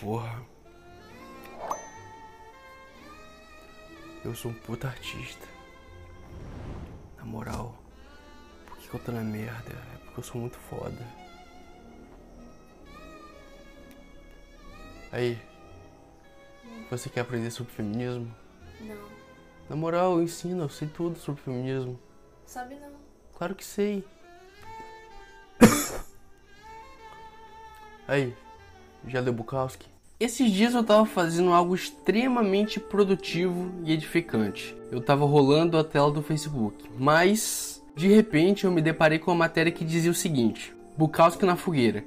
Porra. Eu sou um puta artista. Na moral, por que eu tô na merda? É porque eu sou muito foda. Aí, você quer aprender sobre feminismo? Não. Na moral, eu ensino, eu sei tudo sobre feminismo. Sabe não. Claro que sei. Aí, já leu Bukowski? Esses dias eu tava fazendo algo extremamente produtivo e edificante. Eu tava rolando a tela do Facebook, mas de repente eu me deparei com uma matéria que dizia o seguinte: Bukowski na fogueira.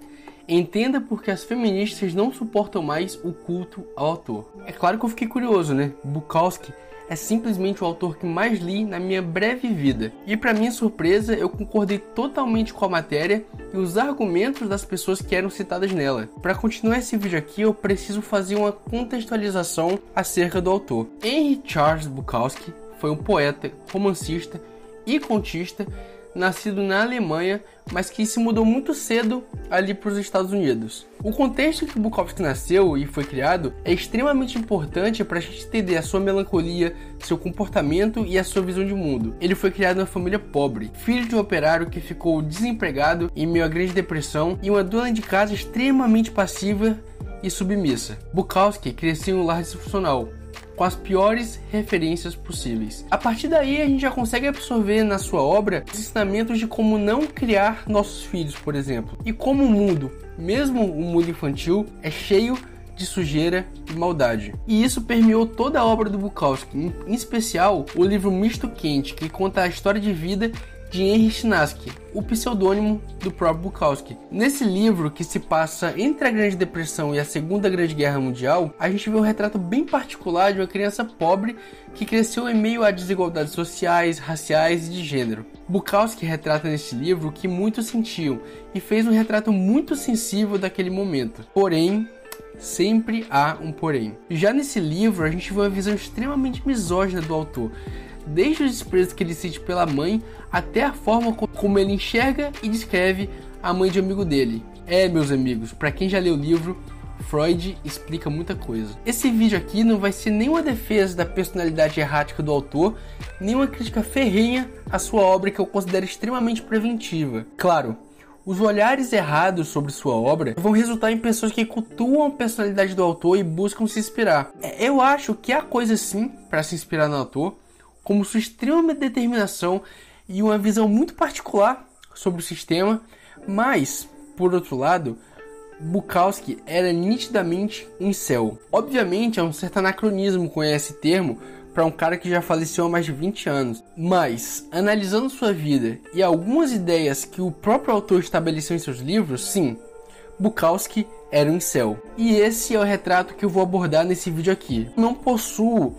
Entenda porque as feministas não suportam mais o culto ao autor. É claro que eu fiquei curioso, né? Bukowski é simplesmente o autor que mais li na minha breve vida. E para minha surpresa, eu concordei totalmente com a matéria e os argumentos das pessoas que eram citadas nela. Para continuar esse vídeo aqui, eu preciso fazer uma contextualização acerca do autor. Henry Charles Bukowski foi um poeta, romancista e contista, nascido na Alemanha, mas que se mudou muito cedo ali para os Estados Unidos. O contexto em que Bukowski nasceu e foi criado é extremamente importante para a gente entender a sua melancolia, seu comportamento e a sua visão de mundo. Ele foi criado em uma família pobre, filho de um operário que ficou desempregado em meio à Grande Depressão e uma dona de casa extremamente passiva e submissa. Bukowski cresceu em um lar disfuncional, com as piores referências possíveis. A partir daí a gente já consegue absorver na sua obra os ensinamentos de como não criar nossos filhos, por exemplo. E como o mundo, mesmo o mundo infantil, é cheio de sujeira e maldade. E isso permeou toda a obra do Bukowski, em especial o livro Misto Quente, que conta a história de vida de Henry Chinaski, o pseudônimo do próprio Bukowski. Nesse livro, que se passa entre a Grande Depressão e a Segunda Grande Guerra Mundial, a gente vê um retrato bem particular de uma criança pobre que cresceu em meio a desigualdades sociais, raciais e de gênero. Bukowski retrata nesse livro o que muitos sentiam e fez um retrato muito sensível daquele momento. Porém, sempre há um porém. Já nesse livro, a gente vê uma visão extremamente misógina do autor, desde o desprezo que ele sente pela mãe até a forma como ele enxerga e descreve a mãe de um amigo dele. Meus amigos, para quem já leu o livro, Freud explica muita coisa. Esse vídeo aqui não vai ser nenhuma defesa da personalidade errática do autor, nem uma crítica ferrenha à sua obra, que eu considero extremamente preventiva. Claro, os olhares errados sobre sua obra vão resultar em pessoas que cultuam a personalidade do autor e buscam se inspirar. Eu acho que há coisa sim para se inspirar no autor, como sua extrema determinação e uma visão muito particular sobre o sistema, mas, por outro lado, Bukowski era nitidamente um incel. Obviamente é um certo anacronismo conhecer esse termo para um cara que já faleceu há mais de 20 anos, mas, analisando sua vida e algumas ideias que o próprio autor estabeleceu em seus livros, sim, Bukowski era um incel. E esse é o retrato que eu vou abordar nesse vídeo aqui. Não possuo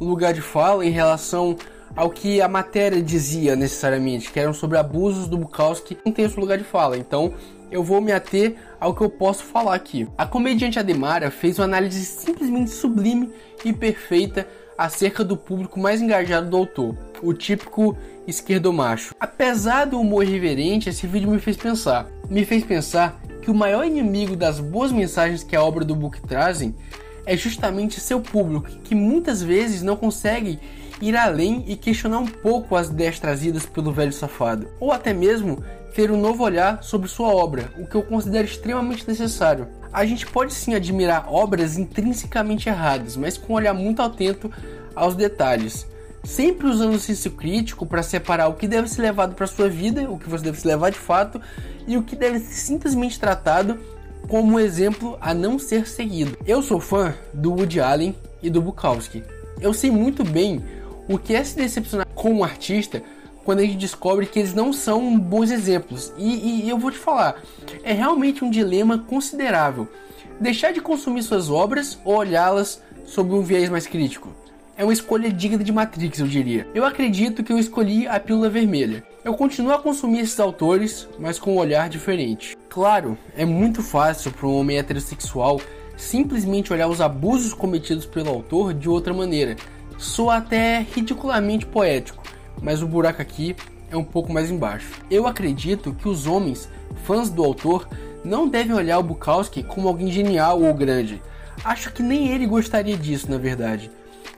lugar de fala em relação ao que a matéria dizia necessariamente, que eram sobre abusos do Bukowski. Não tem esse lugar de fala, então eu vou me ater ao que eu posso falar aqui. A comediante Ademara fez uma análise simplesmente sublime e perfeita acerca do público mais engajado do autor, o típico esquerdomacho. Apesar do humor irreverente, esse vídeo me fez pensar que o maior inimigo das boas mensagens que a obra do Buk trazem é justamente seu público, que muitas vezes não consegue ir além e questionar um pouco as ideias trazidas pelo velho safado, ou até mesmo ter um novo olhar sobre sua obra, o que eu considero extremamente necessário. A gente pode sim admirar obras intrinsecamente erradas, mas com um olhar muito atento aos detalhes, sempre usando o senso crítico para separar o que deve ser levado para sua vida, o que você deve se levar de fato, e o que deve ser simplesmente tratado como um exemplo a não ser seguido. Eu sou fã do Woody Allen e do Bukowski. Eu sei muito bem o que é se decepcionar com um artista quando a gente descobre que eles não são bons exemplos. E eu vou te falar, é realmente um dilema considerável deixar de consumir suas obras ou olhá-las sob um viés mais crítico. É uma escolha digna de Matrix, eu diria. Eu acredito que eu escolhi a pílula vermelha. Eu continuo a consumir esses autores, mas com um olhar diferente. Claro, é muito fácil para um homem heterossexual simplesmente olhar os abusos cometidos pelo autor de outra maneira. Soa até ridiculamente poético, mas o buraco aqui é um pouco mais embaixo. Eu acredito que os homens, fãs do autor, não devem olhar o Bukowski como alguém genial ou grande. Acho que nem ele gostaria disso, na verdade.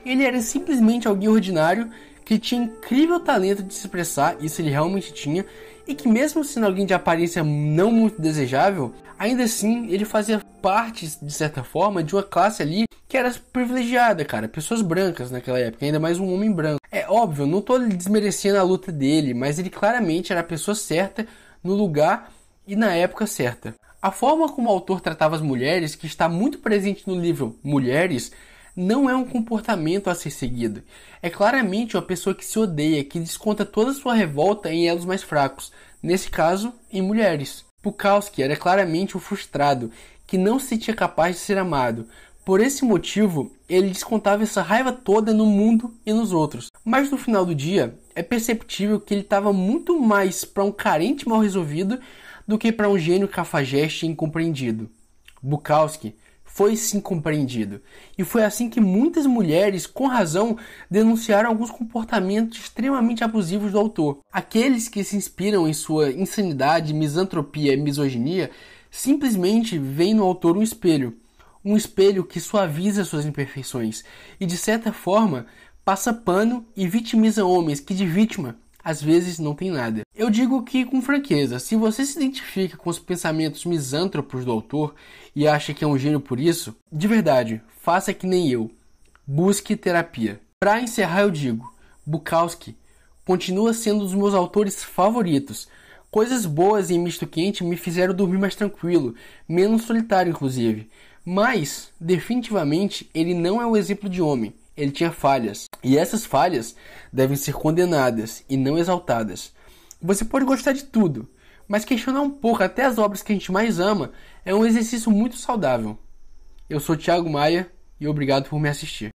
Ele era simplesmente alguém ordinário que tinha incrível talento de se expressar, isso ele realmente tinha, e que mesmo sendo alguém de aparência não muito desejável, ainda assim ele fazia parte, de certa forma, de uma classe ali que era privilegiada, cara, pessoas brancas naquela época, ainda mais um homem branco. É óbvio, eu não tô desmerecendo a luta dele, mas ele claramente era a pessoa certa, no lugar e na época certa. A forma como o autor tratava as mulheres, que está muito presente no livro Mulheres, não é um comportamento a ser seguido. É claramente uma pessoa que se odeia, que desconta toda a sua revolta em elos mais fracos, nesse caso, em mulheres. Bukowski era claramente um frustrado, que não se sentia capaz de ser amado. Por esse motivo, ele descontava essa raiva toda no mundo e nos outros. Mas no final do dia, é perceptível que ele estava muito mais para um carente mal resolvido do que para um gênio cafajeste e incompreendido. Bukowski foi sim compreendido. E foi assim que muitas mulheres, com razão, denunciaram alguns comportamentos extremamente abusivos do autor. Aqueles que se inspiram em sua insanidade, misantropia e misoginia, simplesmente veem no autor um espelho que suaviza suas imperfeições e, de certa forma, passa pano e vitimiza homens que de vítima às vezes não tem nada. Eu digo que com franqueza, se você se identifica com os pensamentos misântropos do autor e acha que é um gênio por isso, de verdade, faça que nem eu. Busque terapia. Para encerrar eu digo, Bukowski continua sendo um dos meus autores favoritos. Coisas boas em Misto Quente me fizeram dormir mais tranquilo, menos solitário inclusive. Mas, definitivamente, ele não é um exemplo de homem. Ele tinha falhas, e essas falhas devem ser condenadas e não exaltadas. Você pode gostar de tudo, mas questionar um pouco até as obras que a gente mais ama é um exercício muito saudável. Eu sou Thiago Maia e obrigado por me assistir.